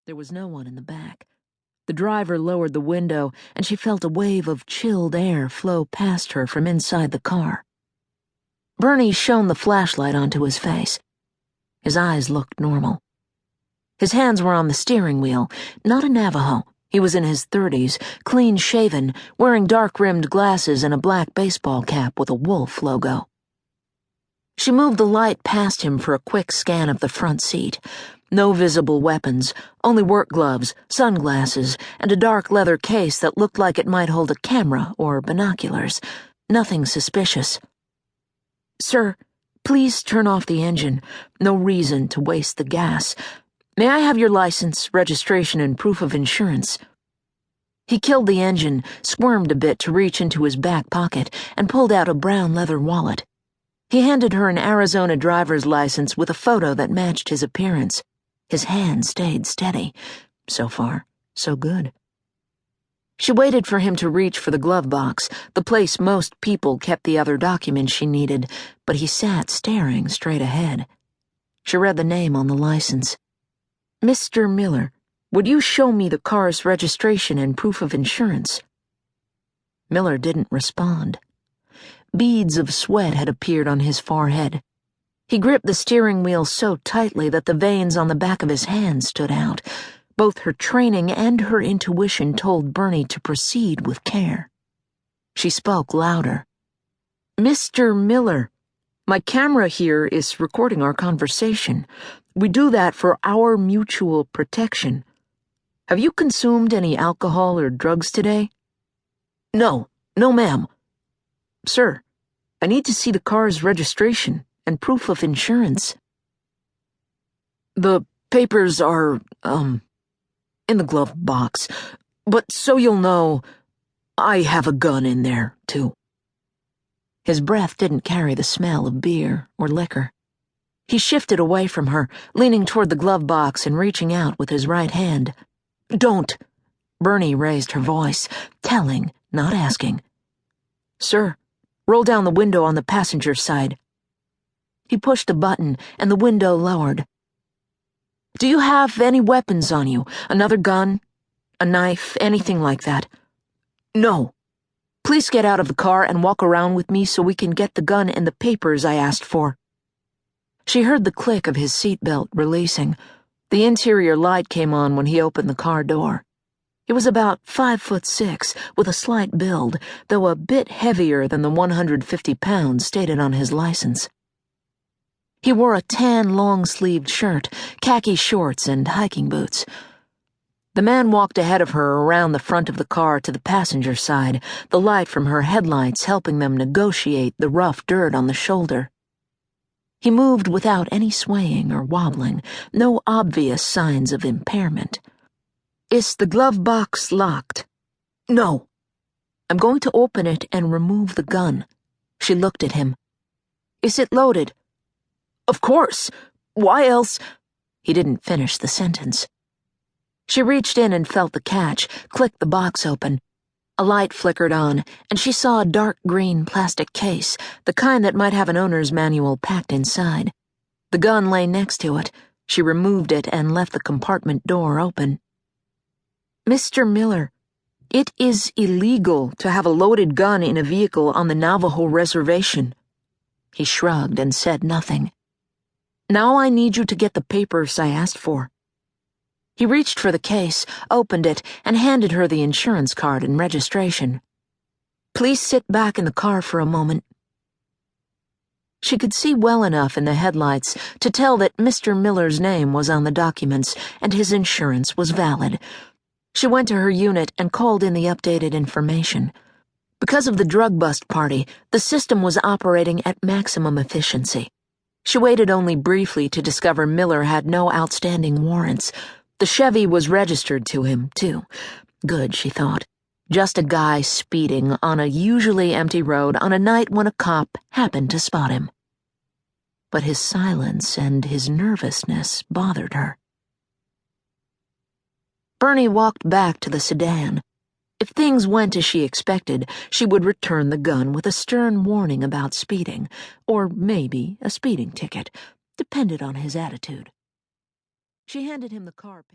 There was no one in the back. The driver lowered the window, and she felt a wave of chilled air flow past her from inside the car. Bernie shone the flashlight onto his face. His eyes looked normal. His hands were on the steering wheel, not a Navajo. He was in his 30s, clean-shaven, wearing dark-rimmed glasses and a black baseball cap with a wolf logo. She moved the light past him for a quick scan of the front seat. No visible weapons, only work gloves, sunglasses, and a dark leather case that looked like it might hold a camera or binoculars. Nothing suspicious. "Sir, please turn off the engine. No reason to waste the gas. May I have your license, registration, and proof of insurance?" He killed the engine, squirmed a bit to reach into his back pocket, and pulled out a brown leather wallet. He handed her an Arizona driver's license with a photo that matched his appearance. His hand stayed steady. So far, so good. She waited for him to reach for the glove box, the place most people kept the other documents she needed, but he sat staring straight ahead. She read the name on the license. "Mr. Miller, would you show me the car's registration and proof of insurance?" Miller didn't respond. Beads of sweat had appeared on his forehead. He gripped the steering wheel so tightly that the veins on the back of his hand stood out. Both her training and her intuition told Bernie to proceed with care. She spoke louder. "Mr. Miller, my camera here is recording our conversation. We do that for our mutual protection. Have you consumed any alcohol or drugs today?" "No, ma'am." "Sir, I need to see the car's registration and proof of insurance." "The papers are, in the glove box. But so you'll know, I have a gun in there, too." His breath didn't carry the smell of beer or liquor. He shifted away from her, leaning toward the glove box and reaching out with his right hand. "Don't!" Bernie raised her voice, telling, not asking. "Sir, roll down the window on the passenger side." He pushed a button, and the window lowered. "Do you have any weapons on you? Another gun? A knife? Anything like that?" "No." "Please get out of the car and walk around with me so we can get the gun and the papers I asked for." She heard the click of his seatbelt releasing. The interior light came on when he opened the car door. He was about 5'6", with a slight build, though a bit heavier than the 150 pounds stated on his license. He wore a tan long-sleeved shirt, khaki shorts, and hiking boots. The man walked ahead of her around the front of the car to the passenger side, the light from her headlights helping them negotiate the rough dirt on the shoulder. He moved without any swaying or wobbling, no obvious signs of impairment. "Is the glove box locked?" "No." "I'm going to open it and remove the gun." She looked at him. "Is it loaded?" "Of course. Why else—" He didn't finish the sentence. She reached in and felt the catch, clicked the box open. A light flickered on, and she saw a dark green plastic case, the kind that might have an owner's manual packed inside. The gun lay next to it. She removed it and left the compartment door open. "Mr. Miller, it is illegal to have a loaded gun in a vehicle on the Navajo reservation." He shrugged and said nothing. "Now I need you to get the papers I asked for." He reached for the case, opened it, and handed her the insurance card and registration. "Please sit back in the car for a moment." She could see well enough in the headlights to tell that Mr. Miller's name was on the documents and his insurance was valid. She went to her unit and called in the updated information. Because of the drug bust party, the system was operating at maximum efficiency. She waited only briefly to discover Miller had no outstanding warrants. The Chevy was registered to him, too. Good, she thought. Just a guy speeding on a usually empty road on a night when a cop happened to spot him. But his silence and his nervousness bothered her. Bernie walked back to the sedan. If things went as she expected, she would return the gun with a stern warning about speeding, or maybe a speeding ticket, depended on his attitude. She handed him the car.